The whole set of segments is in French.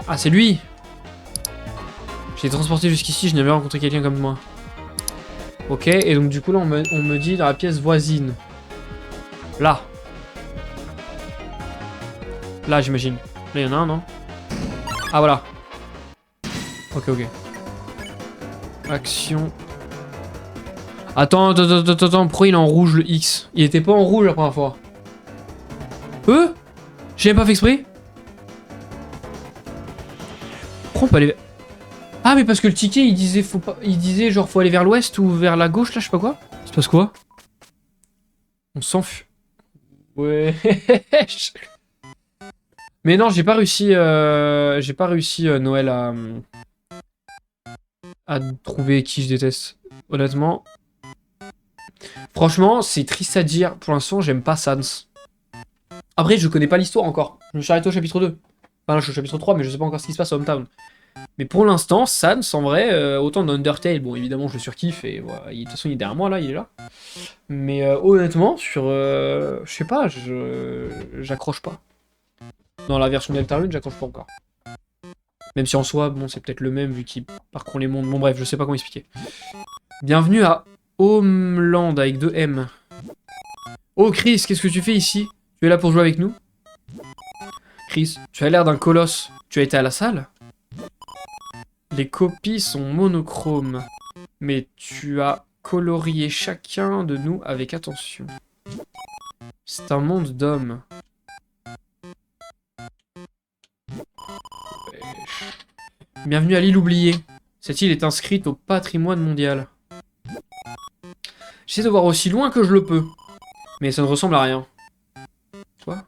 Ah, c'est lui. J'ai été transporté jusqu'ici, je n'ai jamais rencontré quelqu'un comme moi. Ok, et donc du coup là on me dit dans la pièce voisine. Là. Là j'imagine. Là il y en a un, non? Ah voilà. Ok, ok. Action. Attends, pourquoi il est en rouge le X? Il était pas en rouge la première fois. J'ai même pas fait exprès. Pourquoi on peut aller... Ah mais parce que le ticket il disait faut pas... Il disait genre faut aller vers l'ouest ou vers la gauche là, je sais pas quoi. Il se passe quoi? On s'enfuit. Ouais. Mais non, j'ai pas réussi Noël à trouver qui je déteste. Honnêtement. Franchement, c'est triste à dire. Pour l'instant, j'aime pas Sans. Après, je connais pas l'histoire encore. Je me suis arrêté au chapitre 2. Enfin, là, je suis au chapitre 3, mais je sais pas encore ce qui se passe à Hometown. Mais pour l'instant, Sans, en vrai, autant dans Undertale, bon, évidemment, je le surkiffe, et voilà, de toute façon, il est derrière moi, là, il est là. Mais honnêtement, sur... je sais pas, j'accroche pas. Dans la version Deltarune, j'accroche pas encore. Même si en soi, bon, c'est peut-être le même, vu qu'il parcourt les mondes. Bon, bref, je sais pas comment expliquer. Bienvenue à Homeland, avec 2 M. Oh, Chris, qu'est-ce que tu fais ici? Tu es là pour jouer avec nous? Chris, tu as l'air d'un colosse. Tu as été à la salle? Les copies sont monochromes, mais tu as colorié chacun de nous avec attention. C'est un monde d'hommes. Bienvenue à l'île oubliée. Cette île est inscrite au patrimoine mondial. J'essaie de voir aussi loin que je le peux, mais ça ne ressemble à rien. Quoi?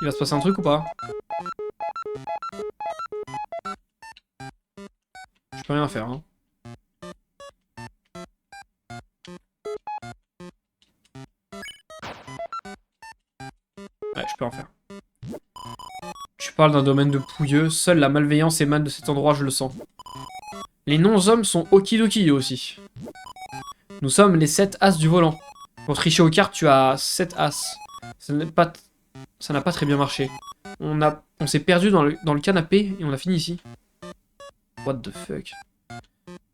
Il va se passer un truc ou pas? Je peux rien faire, hein. Ouais, je peux en faire. Tu parles d'un domaine de pouilleux, seule la malveillance émane de cet endroit, je le sens. Les non-hommes sont okidoki aussi. Nous sommes les 7 as du volant. Pour tricher aux cartes, tu as 7 as. Ça n'a pas très bien marché. On s'est perdu dans le canapé et on a fini ici. What the fuck?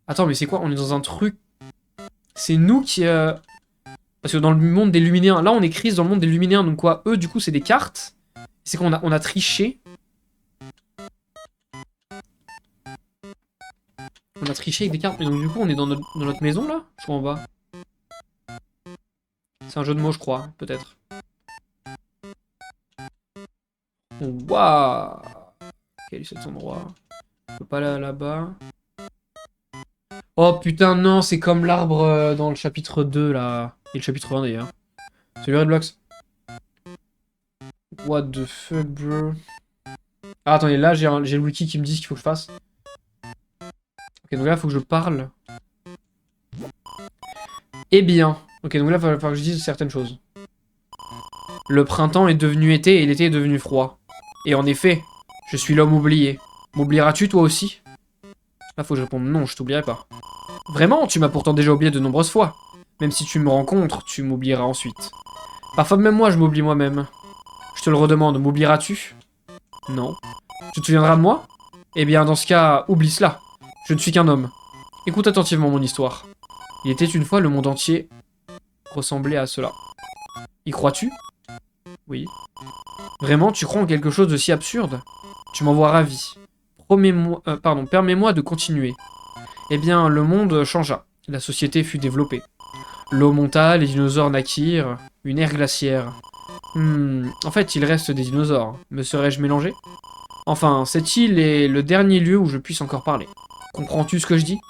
Attends, mais c'est quoi? On est dans un truc... C'est nous qui... Parce que dans le monde des Luminéens... Là, on est Chris dans le monde des Luminéens. Donc quoi? Eux, du coup, c'est des cartes. C'est qu'on a triché. On a triché avec des cartes. Mais donc, du coup, on est dans notre maison, là? Je crois en bas. C'est un jeu de mots, je crois. Peut-être. Waouh! Quel est cet endroit? On peut pas aller là-bas. Oh putain, non, c'est comme l'arbre dans le chapitre 2, là. Et le chapitre 1, d'ailleurs. C'est le Redblocks. What the fuck, bro? Ah, attendez, là, j'ai le wiki qui me dit ce qu'il faut que je fasse. Ok, donc là, il faut que je parle. Eh bien. Ok, donc là, il va falloir que je dise certaines choses. Le printemps est devenu été et l'été est devenu froid. Et en effet, je suis l'homme oublié. M'oublieras-tu, toi aussi? Là, faut que je réponde non, je t'oublierai pas. Vraiment, tu m'as pourtant déjà oublié de nombreuses fois. Même si tu me rencontres, tu m'oublieras ensuite. Parfois même moi, je m'oublie moi-même. Je te le redemande, m'oublieras-tu? Non. Tu te souviendras de moi? Eh bien, dans ce cas, oublie cela. Je ne suis qu'un homme. Écoute attentivement mon histoire. Il était une fois le monde entier ressemblait à cela. Y crois-tu? Oui. Vraiment, tu crois en quelque chose de si absurde? Tu m'envoies ravi. Permets-moi de continuer. Eh bien, le monde changea. La société fut développée. L'eau monta, les dinosaures naquirent, une ère glaciaire. En fait, il reste des dinosaures. Me serais-je mélangé? Enfin, cette île est le dernier lieu où je puisse encore parler. Comprends-tu ce que je dis?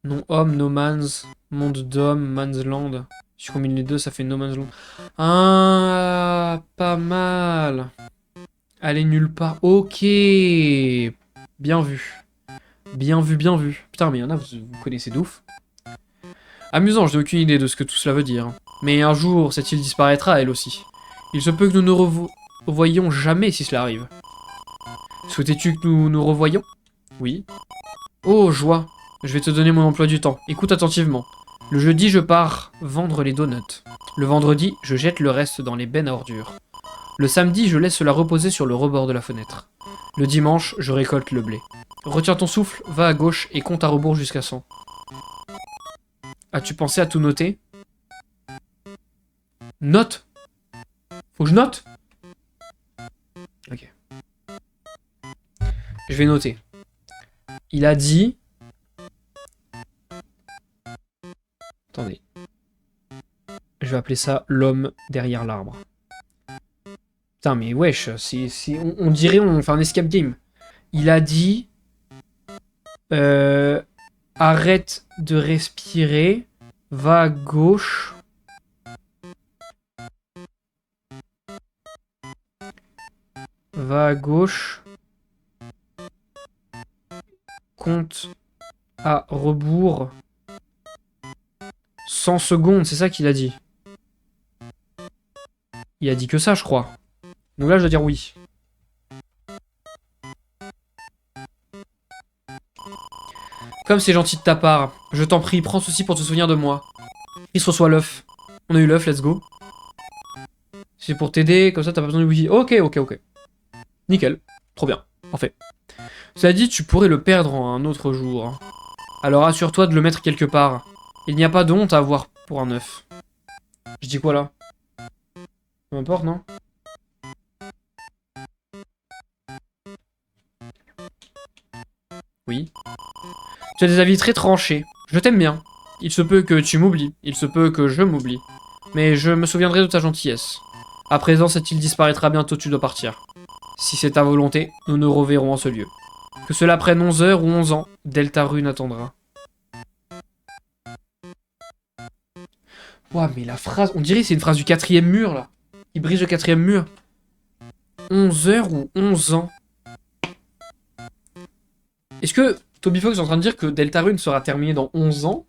Non-homme, no man's, monde d'homme, man's land. Si je combine les deux, ça fait no man's land. Ah, pas mal. Aller nulle part. Ok. Bien vu. Bien vu, bien vu. Putain, mais il y en a, vous connaissez d'ouf. Amusant, je n'ai aucune idée de ce que tout cela veut dire. Mais un jour, cette île disparaîtra, elle aussi. Il se peut que nous ne revoyions jamais si cela arrive. Souhaitais-tu que nous nous revoyions? Oui. Oh, joie. Je vais te donner mon emploi du temps. Écoute attentivement. Le jeudi, je pars vendre les donuts. Le vendredi, je jette le reste dans les bennes à ordures. Le samedi, je laisse cela reposer sur le rebord de la fenêtre. Le dimanche, je récolte le blé. Retiens ton souffle, va à gauche et compte à rebours jusqu'à 100. As-tu pensé à tout noter? Note? Faut que je note? Ok. Je vais noter. Il a dit... Attendez. Je vais appeler ça l'homme derrière l'arbre. Putain, mais wesh, on dirait on fait un escape game. Il a dit... arrête de respirer, va à gauche. Va à gauche. Compte à rebours. 100 secondes, c'est ça qu'il a dit. Il a dit que ça, je crois. Donc là, je dois dire oui. Comme c'est gentil de ta part, je t'en prie, prends ceci pour te souvenir de moi. Chris reçoit l'œuf. On a eu l'œuf, let's go. C'est pour t'aider, comme ça t'as pas besoin de oui. Ok, ok, ok. Nickel. Trop bien. Parfait. Cela dit, tu pourrais le perdre en un autre jour. Alors assure-toi de le mettre quelque part. Il n'y a pas de honte à avoir pour un œuf. Je dis quoi là? Peu importe, non? Oui. Tu as des avis très tranchés. Je t'aime bien. Il se peut que tu m'oublies. Il se peut que je m'oublie. Mais je me souviendrai de ta gentillesse. À présent, cette île disparaîtra bientôt, tu dois partir. Si c'est ta volonté, nous nous reverrons en ce lieu. Que cela prenne 11 heures ou 11 ans, Deltarune attendra. Ouah, mais la phrase... On dirait que c'est une phrase du 4e mur, là. Il brise le 4e mur. 11 heures ou 11 ans. Est-ce que Toby Fox est en train de dire que Deltarune sera terminé dans 11 ans?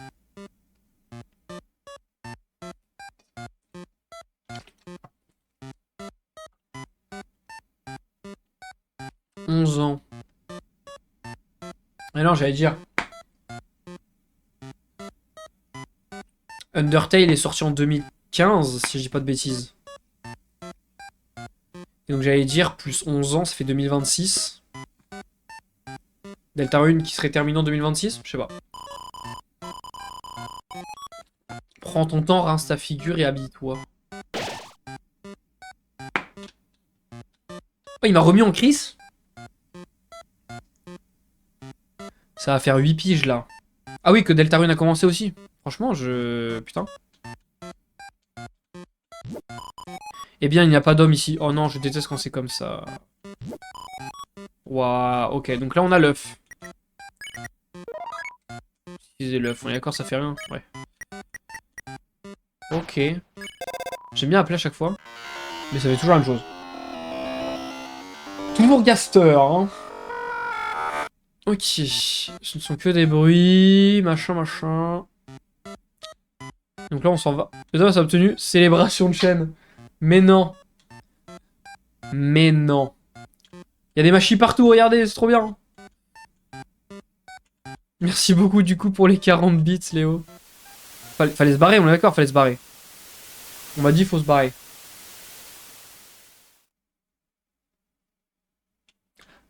Mais non, j'allais dire... Undertale est sorti en 2015, si je dis pas de bêtises. Et donc j'allais dire, plus 11 ans, ça fait 2026. Deltarune qui serait terminé en 2026? Je sais pas. Prends ton temps, rince ta figure et habille-toi. Oh, il m'a remis en Chris? Ça va faire 8 piges, là. Ah oui, que Deltarune a commencé aussi. Franchement, Putain. Eh bien, il n'y a pas d'homme ici. Oh non, je déteste quand c'est comme ça. Waouh, ok. Donc là, on a l'œuf. Utiliser l'œuf. On est d'accord, ça fait rien. Ouais. Ok. J'aime bien appeler à chaque fois. Mais ça fait toujours la même chose. Toujours Gaster, hein. Ok. Ce ne sont que des bruits. Machin, machin. Donc là, on s'en va. Les hommes, ça a obtenu célébration de chaîne. Mais non. Mais non. Il y a des machis partout, regardez, c'est trop bien. Merci beaucoup du coup pour les 40 bits, Léo. Fallait se barrer, on est d'accord, fallait se barrer. On m'a dit faut se barrer.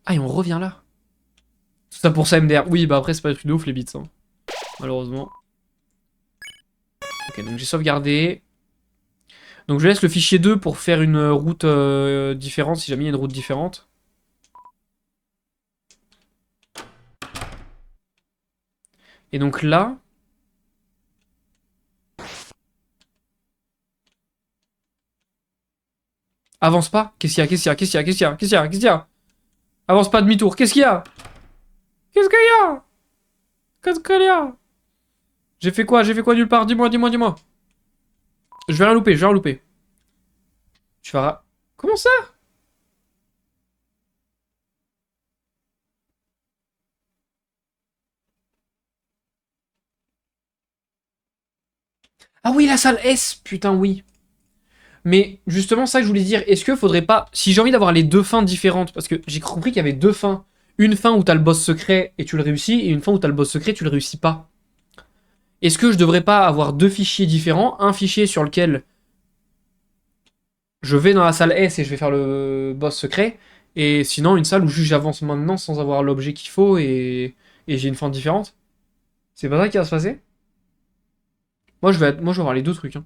Ah, et on revient là. Tout ça pour ça, MDR. Oui, bah après, c'est pas des trucs de ouf, les bits, hein. Malheureusement. Ok, donc j'ai sauvegardé. Donc je laisse le fichier 2 pour faire une route différente, si jamais il y a une route différente. Et donc là... Avance pas. Qu'est-ce qu'il y a? Qu'est-ce qu'il y a? Qu'est-ce qu'il y a? Qu'est-ce qu'il y a? Qu'est-ce qu'il y a? Qu'est-ce qu'il y a? Avance pas demi-tour. Qu'est-ce qu'il y a? Qu'est-ce qu'il y a? Qu'est-ce qu'il y a? J'ai fait quoi? J'ai fait quoi nulle part? Dis-moi, dis-moi, dis-moi. Je vais rien louper, je vais rien louper. Tu vas... Comment ça? Ah oui, la salle S, putain, oui. Mais justement, ça que je voulais dire, est-ce que faudrait pas... Si j'ai envie d'avoir les deux fins différentes, parce que j'ai compris qu'il y avait deux fins. Une fin où t'as le boss secret et tu le réussis, et une fin où t'as le boss secret et tu le réussis pas. Est-ce que je devrais pas avoir deux fichiers différents? Un fichier sur lequel je vais dans la salle S et je vais faire le boss secret. Et sinon, une salle où juste j'avance maintenant sans avoir l'objet qu'il faut et j'ai une fin différente. C'est pas ça qui va se passer? Moi, je vais avoir les deux trucs. Hein.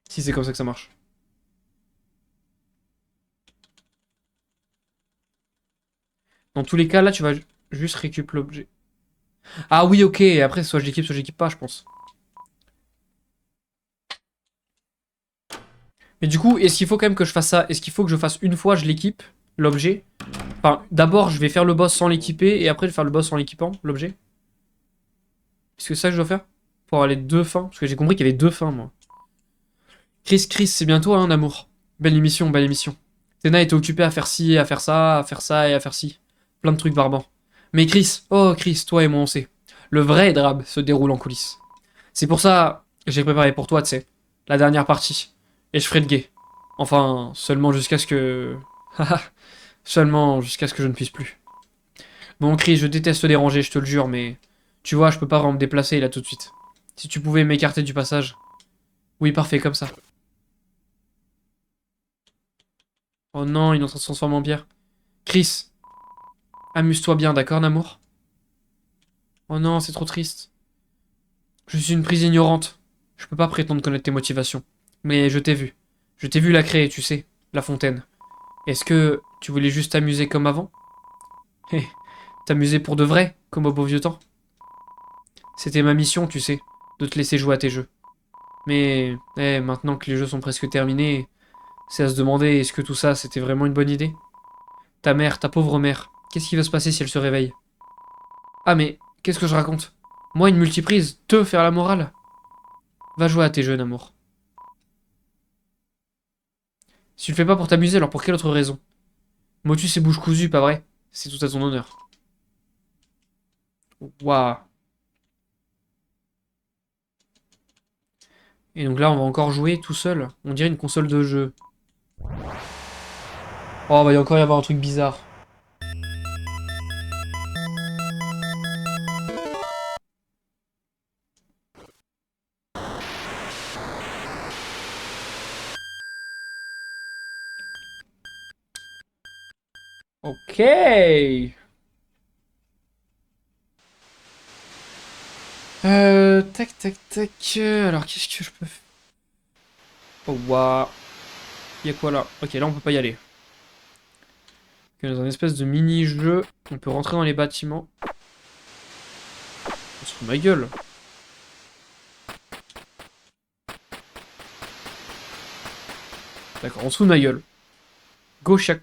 Si c'est comme ça que ça marche. Dans tous les cas, là, tu vas juste récup l'objet. Ah oui, ok. Et après, soit je l'équipe pas, je pense. Mais du coup, est-ce qu'il faut quand même que je fasse ça? Est-ce qu'il faut que je fasse une fois, je l'équipe, l'objet? Enfin, d'abord, je vais faire le boss sans l'équiper, et après, je vais faire le boss en l'équipant, l'objet. Est-ce que c'est ça que je dois faire? Pour aller deux fins? Parce que j'ai compris qu'il y avait deux fins, moi. Chris, c'est bientôt, hein, amour. Belle émission, belle émission. Tena était occupée à faire ci, à faire ça, à faire ça et à faire ci. Plein de trucs barbants. Mais Chris, oh Chris, toi et moi on sait. Le vrai drame se déroule en coulisses. C'est pour ça j'ai préparé pour toi, tu sais, la dernière partie. Et je ferai le gay. Enfin, seulement jusqu'à ce que... seulement jusqu'à ce que je ne puisse plus. Bon Chris, je déteste te déranger, je te le jure, mais... Tu vois, je peux pas vraiment me déplacer là tout de suite. Si tu pouvais m'écarter du passage. Oui, parfait, comme ça. Oh non, il est en train de se transformer en pierre. Chris, amuse-toi bien, d'accord, Namour? Oh non, c'est trop triste. Je suis une prise ignorante. Je peux pas prétendre connaître tes motivations. Mais je t'ai vu. Je t'ai vu la créer, tu sais, la fontaine. Est-ce que tu voulais juste t'amuser comme avant? Hé, t'amuser pour de vrai, comme au beau vieux temps? C'était ma mission, tu sais, de te laisser jouer à tes jeux. Mais, maintenant que les jeux sont presque terminés, c'est à se demander est-ce que tout ça, c'était vraiment une bonne idée? Ta mère, ta pauvre mère, qu'est-ce qui va se passer si elle se réveille? Ah mais, qu'est-ce que je raconte? Moi, une multiprise, te faire la morale? Va jouer à tes jeux, amour. Si tu le fais pas pour t'amuser, alors pour quelle autre raison? Motus et bouche cousue, pas vrai? C'est tout à ton honneur. Waouh. Et donc là, on va encore jouer tout seul. On dirait une console de jeu. Oh, va y encore y avoir un truc bizarre. Ok. Tac, tac, tac. Alors, qu'est-ce que je peux faire? Oh, waouh. Y'a quoi là? Ok, là, on peut pas y aller. Ok, dans un espèce de mini-jeu, on peut rentrer dans les bâtiments. On se fout de ma gueule. D'accord, on se fout de ma gueule. Gauche, y'a...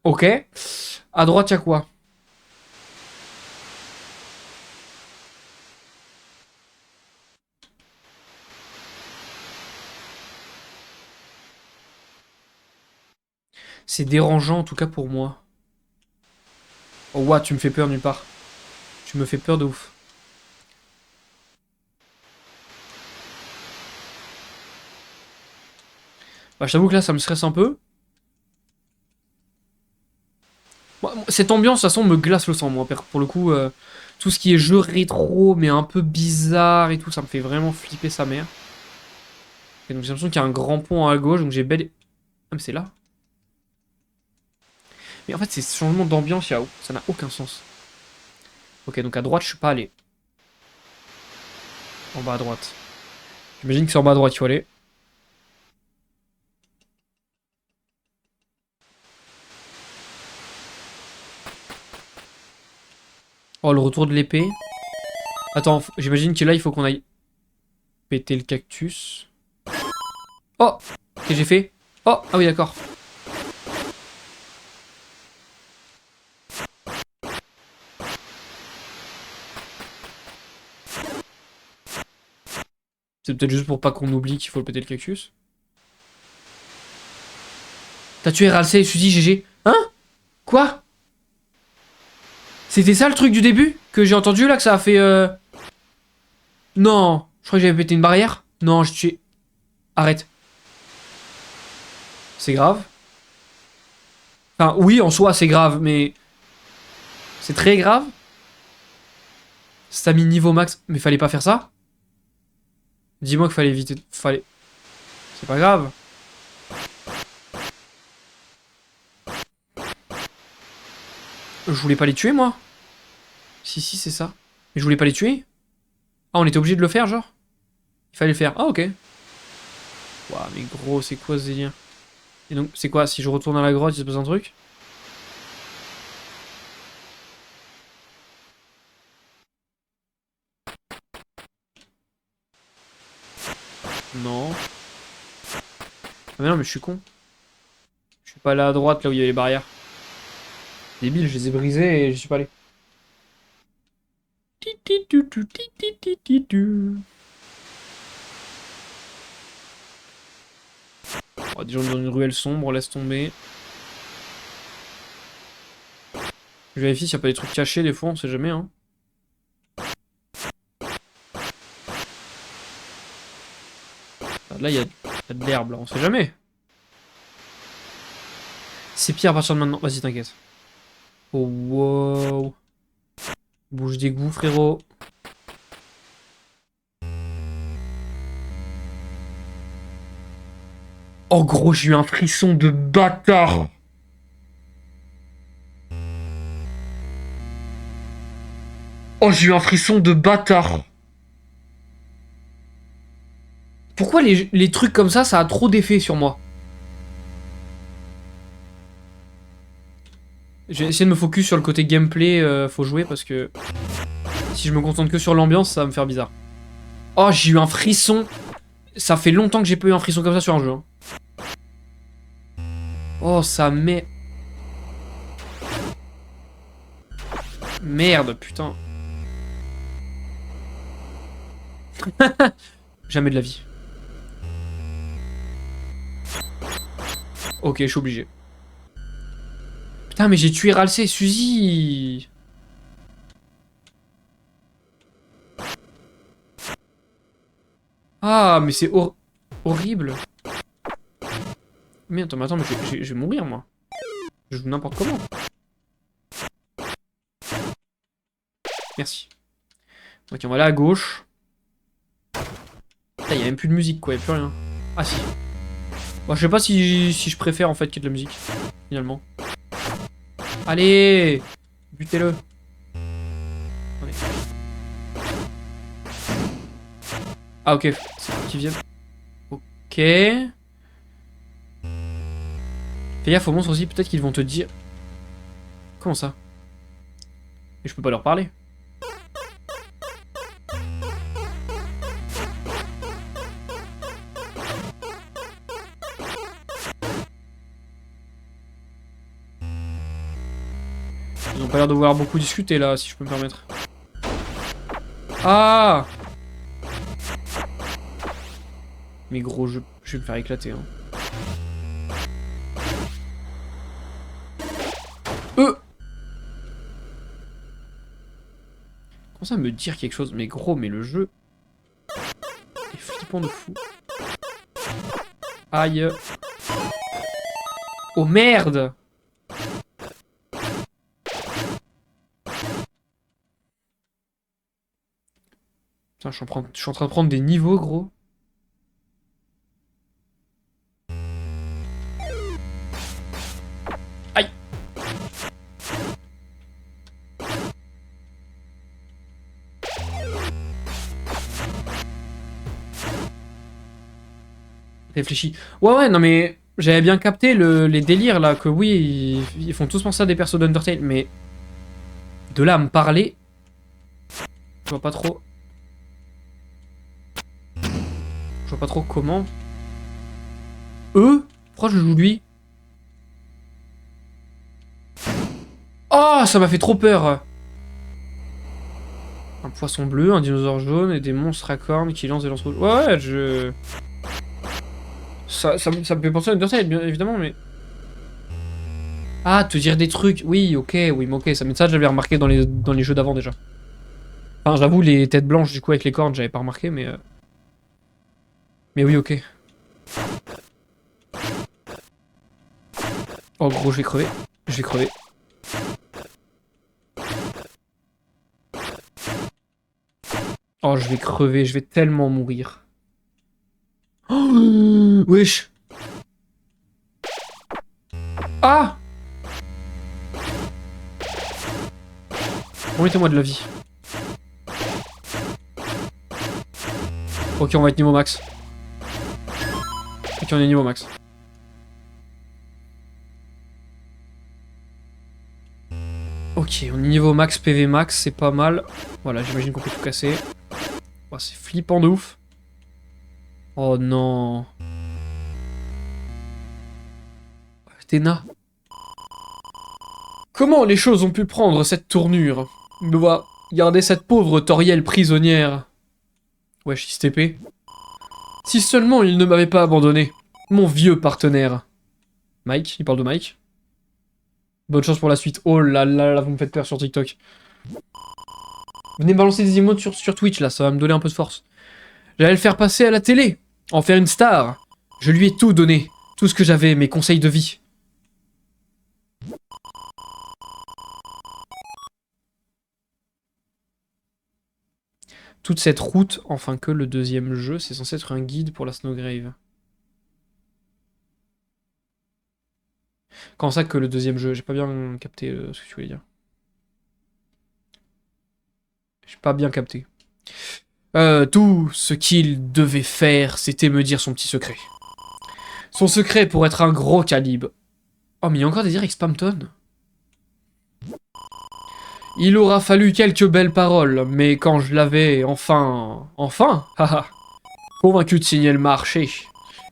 Ok. À droite, y'a quoi? C'est dérangeant, en tout cas pour moi. Oh, waouh, tu me fais peur nulle part. Tu me fais peur de ouf. Bah, je t'avoue que là, ça me stresse un peu. Cette ambiance, de toute façon, me glace le sang, moi. Pour le coup, tout ce qui est jeu rétro, mais un peu bizarre et tout, ça me fait vraiment flipper sa mère. Et donc j'ai l'impression qu'il y a un grand pont à gauche, donc j'ai belle... Ah, mais c'est là. Mais en fait, c'est ce changement d'ambiance, ça n'a aucun sens. Ok, donc à droite, je suis pas allé. En bas à droite. J'imagine que c'est en bas à droite, il faut aller. Oh, le retour de l'épée. Attends, j'imagine que là, il faut qu'on aille péter le cactus. Oh! Qu'est-ce que j'ai fait? Oh! Ah oui, d'accord. C'est peut-être juste pour pas qu'on oublie qu'il faut le péter le cactus. T'as tué Ralsei, je suis dit GG. Hein? Quoi? C'était ça le truc du début? Que j'ai entendu là, que ça a fait... Non! Je crois que j'avais pété une barrière. Non, je tué... Arrête. C'est grave. Enfin, oui, en soi, c'est grave, mais... C'est très grave. Stamina niveau max. Mais fallait pas faire ça? Dis-moi qu'il fallait éviter... Fallait... C'est pas grave. Je voulais pas les tuer, moi. Si, c'est ça. Mais je voulais pas les tuer. Ah, on était obligé de le faire, genre? Il fallait le faire. Ah, ok. Waouh, mais gros, c'est quoi ce délire? Et donc, c'est quoi? Si je retourne à la grotte, il se passe un truc? Non. Ah, mais non, mais je suis con. Je suis pas allé à droite, là où il y avait les barrières. Débile, je les ai brisées et j'y suis pas allé. Oh, des gens dans une ruelle sombre, laisse tomber. Je vérifie s'il n'y a pas des trucs cachés, des fois, on sait jamais, hein. Là, il y a de l'herbe, là, on sait jamais. C'est pire à partir de maintenant. Vas-y, t'inquiète. Oh, wow. Bouge d'égout, frérot. Oh, gros, j'ai eu un frisson de bâtard. Oh, j'ai eu un frisson de bâtard. Pourquoi les trucs comme ça a trop d'effet sur moi? J'ai essayé de me focus sur le côté gameplay, faut jouer parce que si je me concentre que sur l'ambiance, ça va me faire bizarre. Oh, j'ai eu un frisson. Ça fait longtemps que j'ai pas eu un frisson comme ça sur un jeu. Hein. Oh, ça met... Merde, putain. Jamais de la vie. Ok, je suis obligé. Putain, mais j'ai tué Ralsei, Suzy. Ah, mais c'est horrible. Mais attends, mais je vais mourir, moi. Je joue n'importe comment. Merci. Ok, on va aller à gauche. Putain, il y a même plus de musique, quoi. Il n'y a plus rien. Ah, si. Bon, je sais pas si je préfère, en fait, qu'il y ait de la musique. Finalement. Allez! Butez-le. Ah, ok. C'est pour qu'ils viennent. Ok. Fais gaffe aux monstres aussi. Peut-être qu'ils vont te dire... Comment ça? Et je peux pas leur parler. Ils ont pas l'air de vouloir beaucoup discuter là, si je peux me permettre. Ah! Mais gros, je vais me faire éclater. Hein. Comment ça me dire quelque chose? Mais gros, mais le jeu est flippant de fou. Aïe. Oh merde! Putain, je suis en train de prendre des niveaux, gros. Aïe! Réfléchis. Ouais, non mais... J'avais bien capté les délires, là, que oui, ils font tous penser à des persos d'Undertale, mais... De là à me parler... Je vois pas trop... Je vois pas trop comment... Eux? Pourquoi je joue lui? Oh, ça m'a fait trop peur! Un poisson bleu, un dinosaure jaune et des monstres à cornes qui lancent des lance-roches. Ouais, je... Ça me fait penser à Undertale, bien évidemment, mais... Ah, te dire des trucs. Oui, ok, oui, mais ok, ça j'avais remarqué dans les jeux d'avant, déjà. Enfin, j'avoue, les têtes blanches, du coup, avec les cornes, j'avais pas remarqué, mais... Mais oui, ok. Oh, gros, je vais crever. Je vais crever. Oh, je vais crever, je vais tellement mourir. Oh, wesh. Ah! Remettez-moi de la vie. Ok, on va être niveau max. Ok, on est niveau max. Ok, on est niveau max, PV max, c'est pas mal. Voilà, j'imagine qu'on peut tout casser. Oh, c'est flippant de ouf. Oh non. Athéna. Comment les choses ont pu prendre cette tournure? Me vois garder cette pauvre Toriel prisonnière. Wesh, XTP. Si seulement il ne m'avait pas abandonné. Mon vieux partenaire. Mike, il parle de Mike. Bonne chance pour la suite. Oh là là là, vous me faites peur sur TikTok. Venez me balancer des emotes sur Twitch là, ça va me donner un peu de force. J'allais le faire passer à la télé, en faire une star. Je lui ai tout donné, tout ce que j'avais, mes conseils de vie. Toute cette route, enfin que le deuxième jeu, c'est censé être un guide pour la Snowgrave. Comment ça que le deuxième jeu? J'ai pas bien capté ce que tu voulais dire. J'ai pas bien capté. Tout ce qu'il devait faire, c'était me dire son petit secret. Son secret pour être un gros calibre. Oh, mais il y a encore des dires avec Spamton. Il aura fallu quelques belles paroles, mais quand je l'avais enfin, haha, convaincu de signer le marché,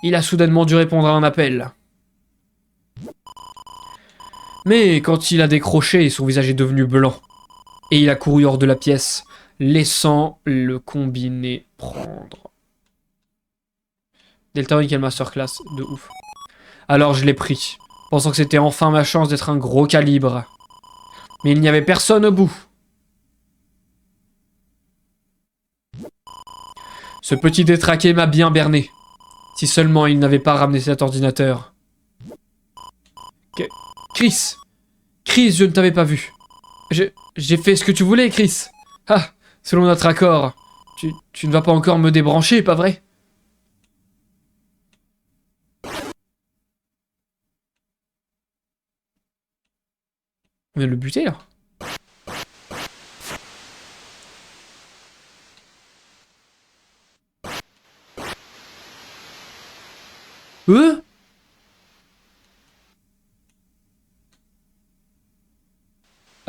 il a soudainement dû répondre à un appel. Mais quand il a décroché, son visage est devenu blanc. Et il a couru hors de la pièce, laissant le combiné prendre. Delta One, quelle masterclass de ouf. Alors je l'ai pris, pensant que c'était enfin ma chance d'être un gros calibre. Mais il n'y avait personne au bout. Ce petit détraqué m'a bien berné. Si seulement il n'avait pas ramené cet ordinateur. Chris! Chris, je ne t'avais pas vu. J'ai fait ce que tu voulais, Chris. Ah, selon notre accord. Tu ne vas pas encore me débrancher, pas vrai? On vient de le buter, là.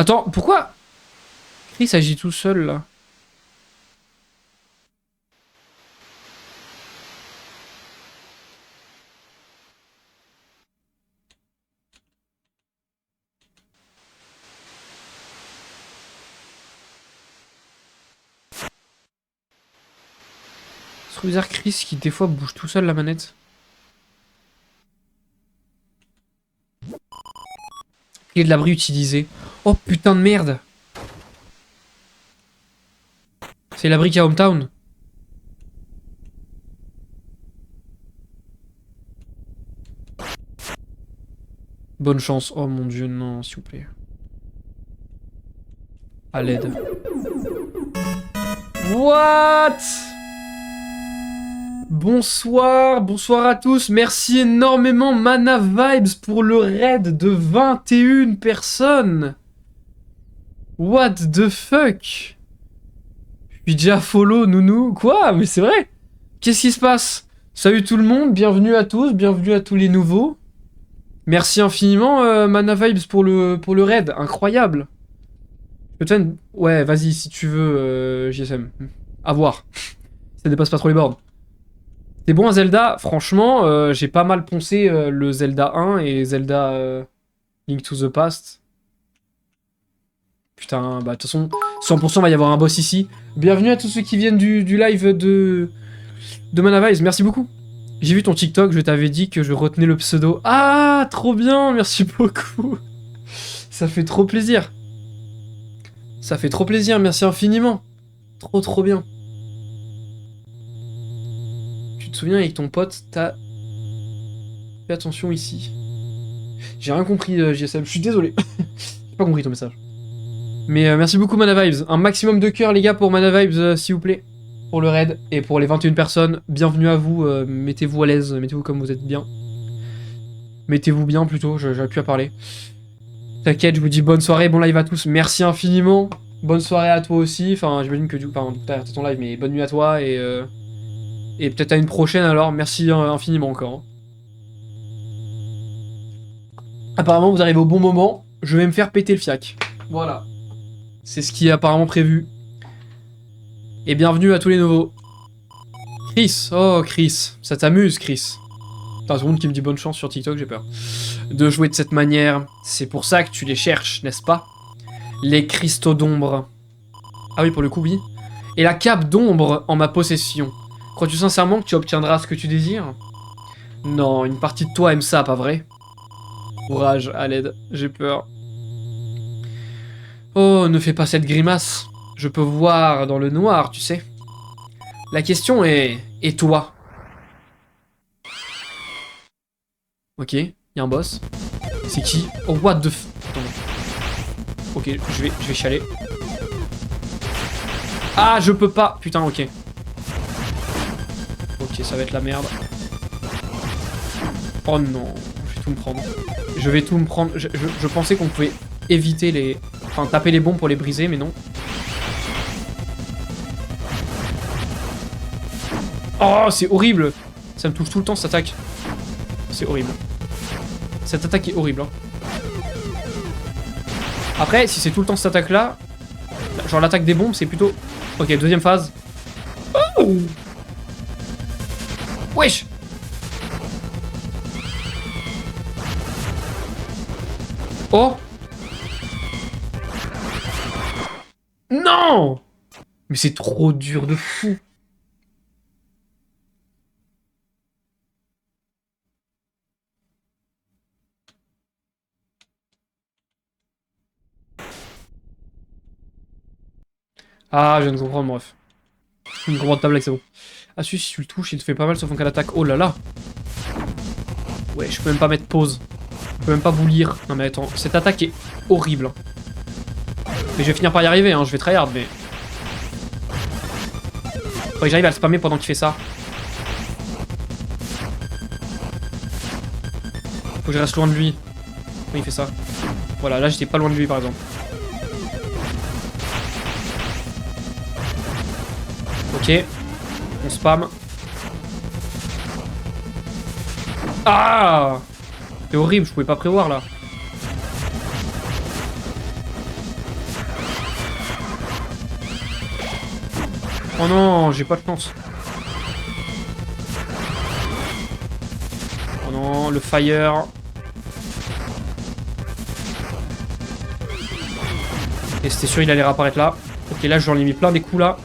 Attends, pourquoi Chris agit tout seul, là? C'est trop bizarre, Chris, qui des fois bouge tout seul la manette. Il y a de l'abri utilisé. Oh putain de merde! C'est l'abri qu'il y a Hometown. Bonne chance. Oh mon dieu, non, s'il vous plaît. À l'aide. What? Bonsoir, bonsoir à tous. Merci énormément Mana Vibes pour le raid de 21 personnes. What the fuck? Je suis déjà follow, nounou. Quoi? Mais c'est vrai? Qu'est-ce qui se passe? Salut tout le monde, bienvenue à tous, bienvenue à tous les nouveaux. Merci infiniment Mana Vibes pour le raid, incroyable. Peut-être... Ouais, vas-y si tu veux JSM. À voir. Ça dépasse pas trop les bornes. C'est bon à Zelda, franchement, j'ai pas mal poncé le Zelda 1 et Zelda Link to the Past. Putain, bah de toute façon, 100% va y avoir un boss ici. Bienvenue à tous ceux qui viennent du live de Mana Vibes, merci beaucoup. J'ai vu ton TikTok, je t'avais dit que je retenais le pseudo. Ah, trop bien, merci beaucoup. Ça fait trop plaisir. Ça fait trop plaisir, merci infiniment. Trop bien. Tu te souviens avec ton pote, t'as... Fais attention ici. J'ai rien compris, JSM, je suis désolé. J'ai pas compris ton message. Mais merci beaucoup Mana Vibes. Un maximum de cœur les gars pour Mana Vibes, s'il vous plaît. pour le raid. Et pour les 21 personnes, bienvenue à vous. Mettez-vous à l'aise, mettez-vous comme vous êtes bien. Mettez-vous bien plutôt, j'aurais pu à parler. T'inquiète, je vous dis bonne soirée, bon live à tous. Merci infiniment. Bonne soirée à toi aussi. Enfin, j'imagine que du coup, enfin, t'as ton live, mais bonne nuit à toi et peut-être à une prochaine alors. Merci infiniment encore. Hein. Apparemment, vous arrivez au bon moment. Je vais me faire péter le fiac. Voilà. C'est ce qui est apparemment prévu. Et bienvenue à tous les nouveaux. Chris, oh Chris, ça t'amuse Chris. Putain, tout le monde qui me dit bonne chance sur TikTok, j'ai peur. De jouer de cette manière, c'est pour ça que tu les cherches, n'est-ce pas? Les cristaux d'ombre. Ah oui, pour le coup, oui. Et la cape d'ombre en ma possession. Crois-tu sincèrement que tu obtiendras ce que tu désires? Non, une partie de toi aime ça, pas vrai? Courage, à l'aide, j'ai peur. Oh, ne fais pas cette grimace. Je peux voir dans le noir, tu sais. La question est... Et toi? Ok, il y a un boss. C'est qui? Oh, what the f... Attends. Ok, je vais chialer. Ah, je peux pas. Putain, ok. Ok, ça va être la merde. Oh non, je vais tout me prendre. Je vais tout me prendre. Je pensais qu'on pouvait éviter les... Enfin, taper les bombes pour les briser, mais non. Oh, c'est horrible. Ça me touche tout le temps, cette attaque. C'est horrible. Cette attaque est horrible. Hein. Après, si c'est tout le temps cette attaque-là, genre l'attaque des bombes, c'est plutôt... Ok, deuxième phase. Oh wesh. Oh. Non. Mais c'est trop dur de fou. Ah, je viens de comprendre, bref. Je viens de comprendre ta blague, c'est bon. Ah, si tu le touches, il te fait pas mal sauf en cas d'attaque. Oh là là. Ouais, je peux même pas mettre pause. Je peux même pas vous lire. Non mais attends, cette attaque est horrible. Hein. Mais je vais finir par y arriver, hein. Je vais tryhard, mais... Faut que j'arrive à le spammer pendant qu'il fait ça. Faut que je reste loin de lui. Quand il fait ça. Voilà, là j'étais pas loin de lui par exemple. Ok. On spam. Ah! C'est horrible, je pouvais pas prévoir là. Oh non, j'ai pas de chance. Oh non, le fire. Et c'était sûr il allait réapparaître là. Ok, là j'en ai mis plein des coups là.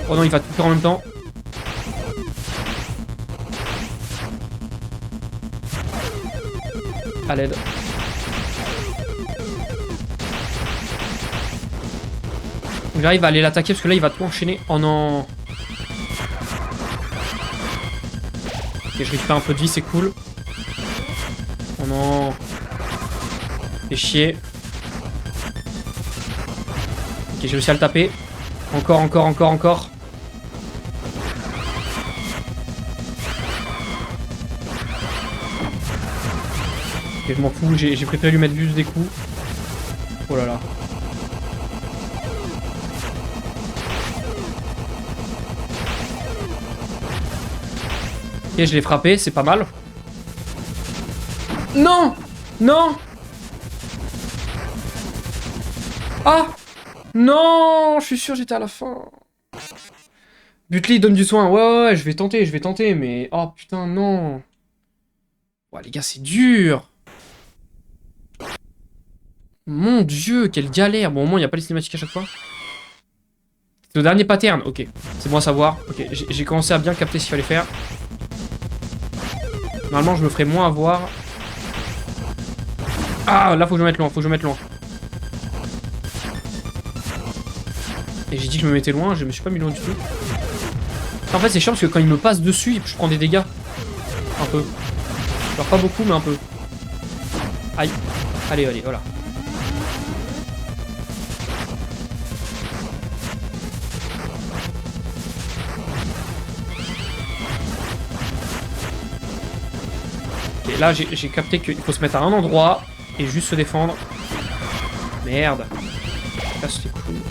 Oh non, il va tout faire en même temps. À l'aide. J'arrive à aller l'attaquer parce que là il va tout enchaîner. Oh non. Ok, je récupère un peu de vie, c'est cool. Oh non. Fait chier. Ok, j'ai réussi à le taper. Encore, encore, encore, encore. Ok, je m'en fous, j'ai préféré lui mettre juste des coups. Oh là là. Ok, je l'ai frappé, c'est pas mal. Non! Non! Ah! Non! Je suis sûr j'étais à la fin. Butli donne du soin. Ouais, je vais tenter, mais... Oh putain, non. Ouais, les gars, c'est dur. Mon dieu, quelle galère. Bon, au moins, il n'y a pas les cinématiques à chaque fois. C'est le dernier pattern. Ok, c'est bon à savoir. Ok, j'ai commencé à bien capter ce qu'il fallait faire. Normalement, je me ferai moins avoir. Ah, là, faut que je me mette loin, Et j'ai dit que je me mettais loin, je me suis pas mis loin du tout. En fait, c'est chiant parce que quand il me passe dessus, je prends des dégâts. Un peu. Genre pas beaucoup, mais un peu. Aïe. Allez, allez, voilà. Là, j'ai capté qu'il faut se mettre à un endroit et juste se défendre. Merde. Casse les couilles.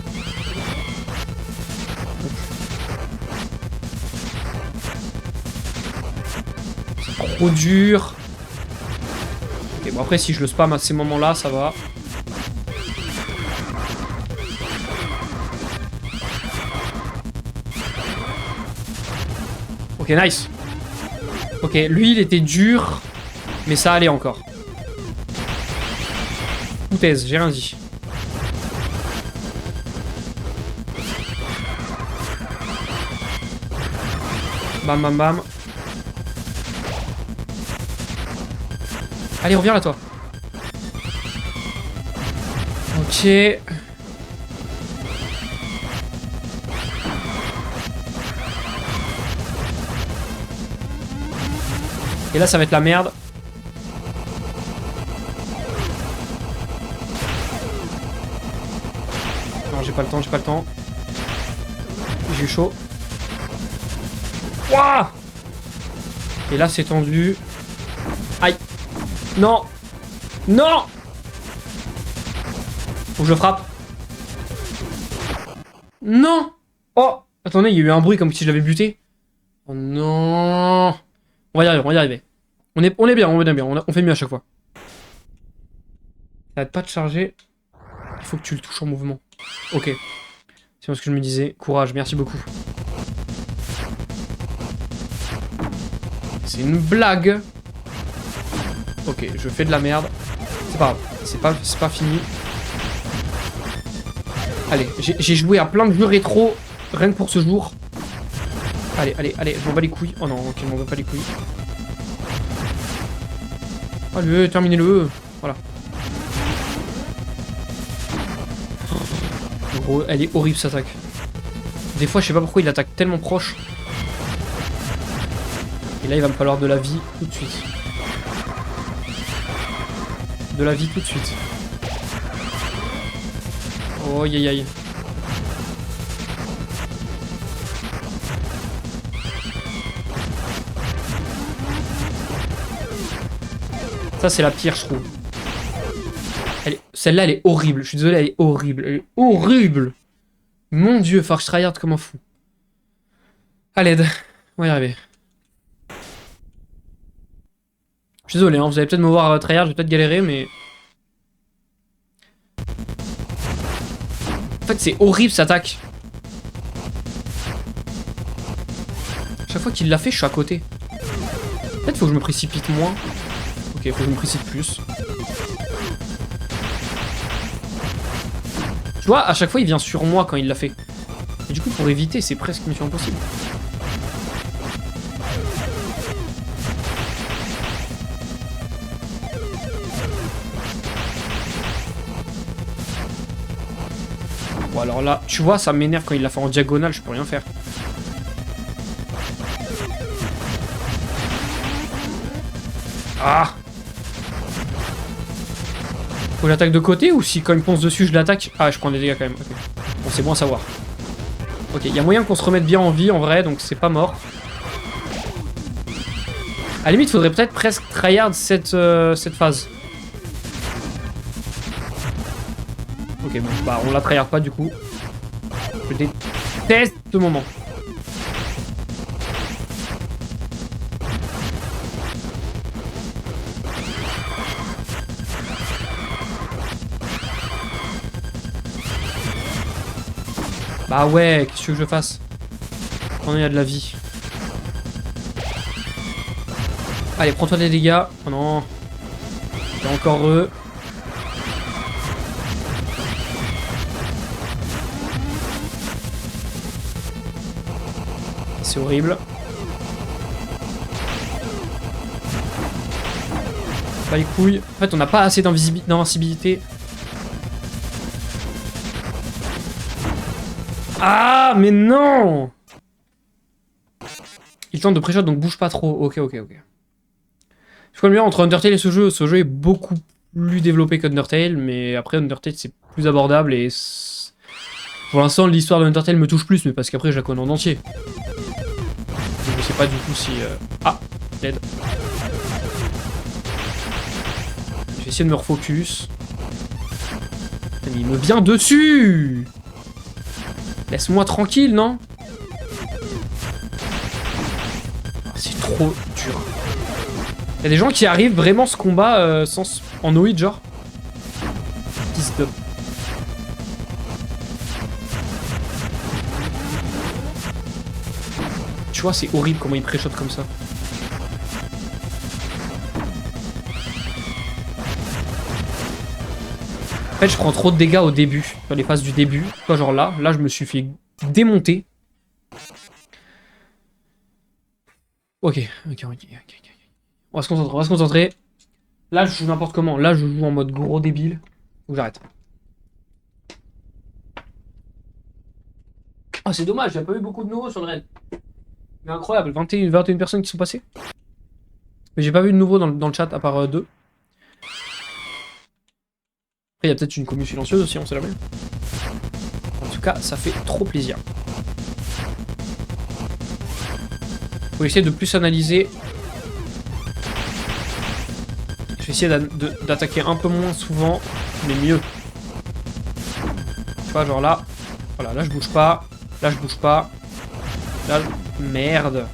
C'est trop dur. Ok, bon après, si je le spam à ces moments-là, ça va. Ok, nice. Ok, lui, il était dur, mais ça allait encore. Foutaise, j'ai rien dit. Bam, bam, bam. Allez, reviens là, toi. Ok. Et là, ça va être la merde. Non, j'ai pas le temps, j'ai pas le temps. J'ai eu chaud. Wouah! Et là, c'est tendu. Aïe! Non! Non! Faut que je frappe. Non! Oh! Attendez, il y a eu un bruit comme si je l'avais buté. Oh non! On va y arriver, on va y arriver. On est bien, on est bien, on fait mieux à chaque fois. Ça arrête pas de charger. Il faut que tu le touches en mouvement. Ok. C'est ce que je me disais. Courage, merci beaucoup. C'est une blague. Ok, je fais de la merde. C'est pas grave, c'est pas fini. Allez, j'ai joué à plein de jeux rétro rien que pour ce jour. Allez, allez, allez, je m'en bats les couilles. Oh non, ok, je m'en bats pas les couilles. Allez, terminez-le. Voilà. Gros, elle est horrible cette attaque. Des fois, je sais pas pourquoi il attaque tellement proche. Et là, il va me falloir de la vie tout de suite. De la vie tout de suite. Oh, aïe, aïe. Ça, c'est la pire, je trouve. Celle-là, elle est horrible. Je suis désolé, elle est horrible. Elle est horrible. Mon dieu, faut que je tryhard comme un fou. À l'aide. On va y arriver. Je suis désolé, hein, vous allez peut-être me voir tryhard, je vais peut-être galérer, mais... En fait, c'est horrible, cette attaque. Chaque fois qu'il l'a fait, je suis à côté. Peut-être faut que je me précipite moins. Ok, faut que je me précipite plus. Tu vois, à chaque fois, il vient sur moi quand il l'a fait. Et du coup, pour éviter, c'est presque mission impossible. Bon, alors là, tu vois, ça m'énerve quand il l'a fait en diagonale, je peux rien faire. Ah! Faut que j'attaque de côté ou si quand il me ponce dessus je l'attaque? Ah, je prends des dégâts quand même. Okay. Bon, c'est bon à savoir. Ok, il y a moyen qu'on se remette bien en vie en vrai, donc c'est pas mort. À la limite, faudrait peut-être presque tryhard cette phase. Ok, bon, bah on la tryhard pas du coup. Je déteste ce moment. Bah ouais, qu'est-ce que je fasse? Quand il y a de la vie. Allez, prends-toi des dégâts. Oh non. Il y a encore eux. C'est horrible. Pas les couilles. En fait, on n'a pas assez d'invincibilité. Ah, mais non! Il tente de pré-shot, donc bouge pas trop. Ok, ok, ok. Je crois le mien entre Undertale et ce jeu est beaucoup plus développé qu'Undertale, mais après Undertale c'est plus abordable et... Pour l'instant, l'histoire d'Undertale me touche plus, mais parce qu'après je la connais en entier. Je sais pas du coup si... Ah, l'aide. Essayer de me refocus. Mais il me vient dessus! Laisse-moi tranquille, non? C'est trop dur. Il y a des gens qui arrivent vraiment ce combat sans... en OID, genre. Piste up. Tu vois, c'est horrible comment il pré-shot comme ça. En fait, je prends trop de dégâts au début, dans les phases du début. Toi, genre là, je me suis fait démonter. Ok. On va se concentrer. Là, je joue n'importe comment. Là, je joue en mode gros débile. Faut que j'arrête. Ah, c'est dommage, j'ai pas eu beaucoup de nouveaux sur le raid. Mais incroyable, 21 personnes qui sont passées. Mais j'ai pas vu de nouveaux dans le chat, à part 2. Après, il y a peut-être une commu silencieuse aussi, on sait jamais. En tout cas, ça fait trop plaisir. Faut essayer de plus analyser. Je vais essayer d'attaquer un peu moins souvent, mais mieux. Tu vois, genre là. Voilà, là je bouge pas. Là je bouge pas. Là, merde.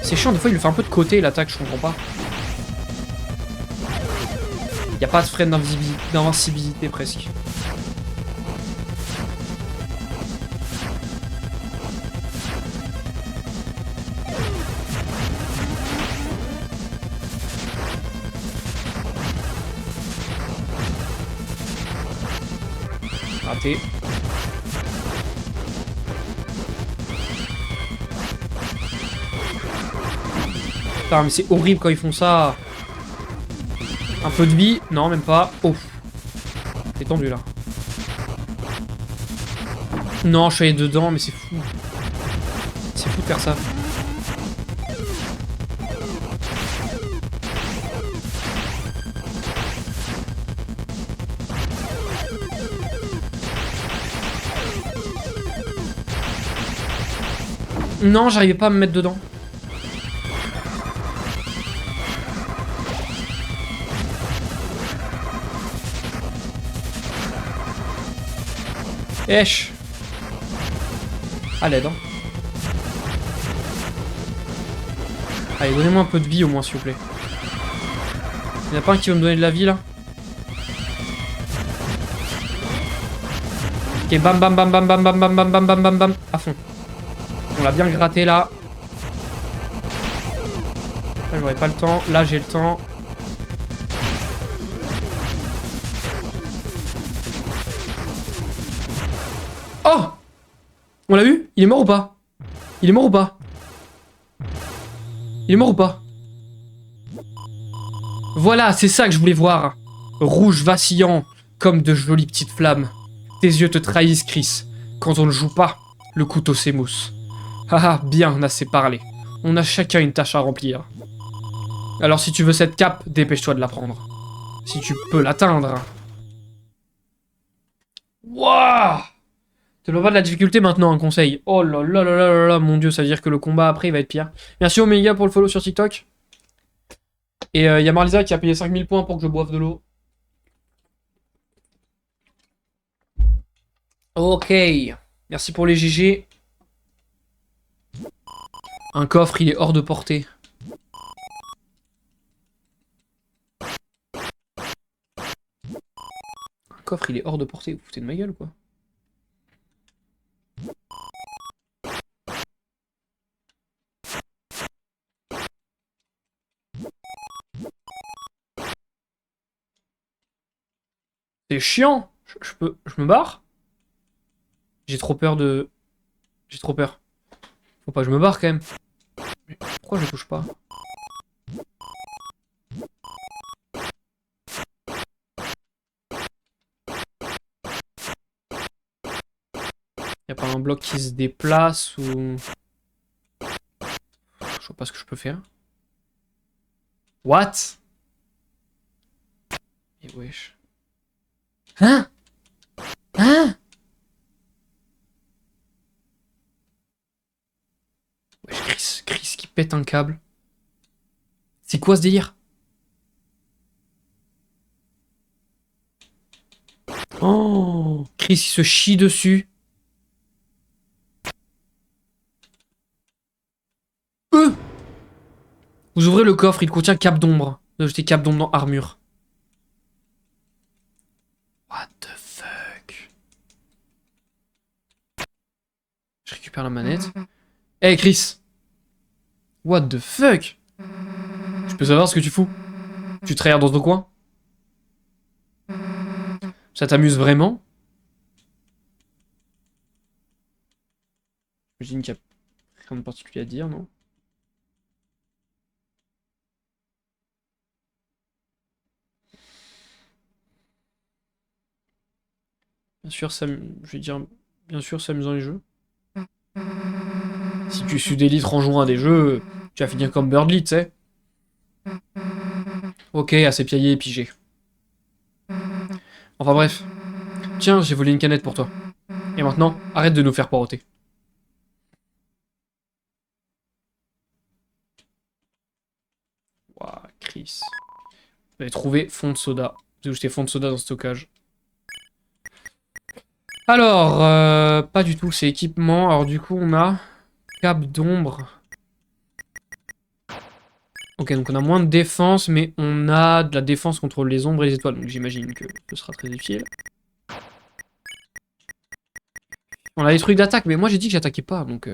C'est chiant, des fois il le fait un peu de côté l'attaque, je comprends pas. Y a pas de frein d'invincibilité presque. Raté. Putain, mais c'est horrible quand ils font ça. Un peu de vie. Non, même pas. Oh. C'est tendu là. Non, je suis allé dedans, mais c'est fou. C'est fou de faire ça. Non, j'arrivais pas à me mettre dedans. Esh. À l'aide, hein. Allez, donnez-moi un peu de vie au moins, s'il vous plaît. Y'en a pas un qui va me donner de la vie, là? Ok, bam bam bam bam bam bam bam bam bam bam bam bam. À fond. On l'a bien gratté, là. Là, j'aurais pas le temps. Là, j'ai le temps. Oh! On l'a eu? Il est mort ou pas? Il est mort ou pas? Il est mort ou pas? Voilà, c'est ça que je voulais voir. Rouge vacillant, comme de jolies petites flammes. Tes yeux te trahissent, Chris. Quand on ne joue pas, le couteau s'émousse. Haha, bien assez parlé. On a chacun une tâche à remplir. Alors si tu veux cette cape, dépêche-toi de la prendre. Si tu peux l'atteindre. Wouah! Te le pas de la difficulté maintenant, un conseil. Oh là là là là là là, mon dieu, ça veut dire que le combat après il va être pire. Merci Omega pour le follow sur TikTok. Et y a Marlisa qui a payé 5000 points pour que je boive de l'eau. Ok. Merci pour les GG. Un coffre, il est hors de portée. Un coffre, il est hors de portée. Vous foutez de ma gueule, quoi. C'est chiant. Je me barre? J'ai trop peur de... J'ai trop peur. Faut pas que je me barre, quand même. Mais pourquoi je touche pas? Y'a pas un bloc qui se déplace ou... Je vois pas ce que je peux faire. What? Et wesh. Hein? Hein? Wesh, Chris qui pète un câble. C'est quoi ce délire? Oh, Chris, il se chie dessus. Vous ouvrez le coffre, il contient cape d'ombre. Ajoutez cape d'ombre dans armure. What the fuck? Je récupère la manette. Hey Chris! What the fuck? Je peux savoir ce que tu fous? Tu te regardes dans ton coin? Ça t'amuse vraiment? J'imagine qu'il y a rien de particulier à dire, non? Bien sûr, ça, je vais dire, bien sûr, c'est amusant les jeux. Si tu sues des litres en jouant à des jeux, tu vas finir comme Birdly, tu sais. Ok, assez piaillé et pigé. Enfin bref. Tiens, j'ai volé une canette pour toi. Et maintenant, arrête de nous faire poireauter. Ouah, Chris. Vous avez trouvé fond de soda. Vous avez jeté fond de soda dans le stockage. Alors, pas du tout, c'est équipement. Alors du coup, on a cape d'ombre. Ok, donc on a moins de défense, mais on a de la défense contre les ombres et les étoiles. Donc j'imagine que ce sera très utile. On a des trucs d'attaque, mais moi j'ai dit que j'attaquais pas, donc...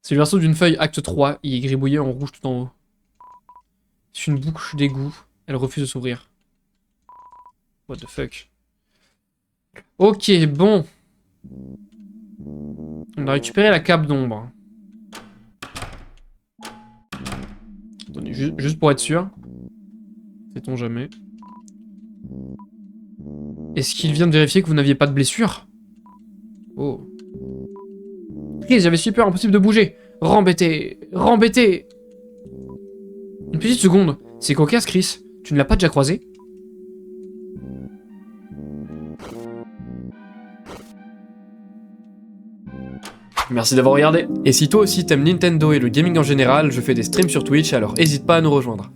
C'est le verso d'une feuille, acte 3. Il est gribouillé en rouge tout en haut. C'est une bouche d'égout. Elle refuse de s'ouvrir. What the fuck. Ok, bon. On a récupéré la cape d'ombre. Attendez, juste pour être sûr. Sait-on jamais. Est-ce qu'il vient de vérifier que vous n'aviez pas de blessure? Oh. Chris, j'avais si peur, impossible de bouger. Rembêté, rembêté. Une petite seconde. C'est cocasse, Chris. Tu ne l'as pas déjà croisé? Merci d'avoir regardé. Et si toi aussi t'aimes Nintendo et le gaming en général, je fais des streams sur Twitch, alors hésite pas à nous rejoindre.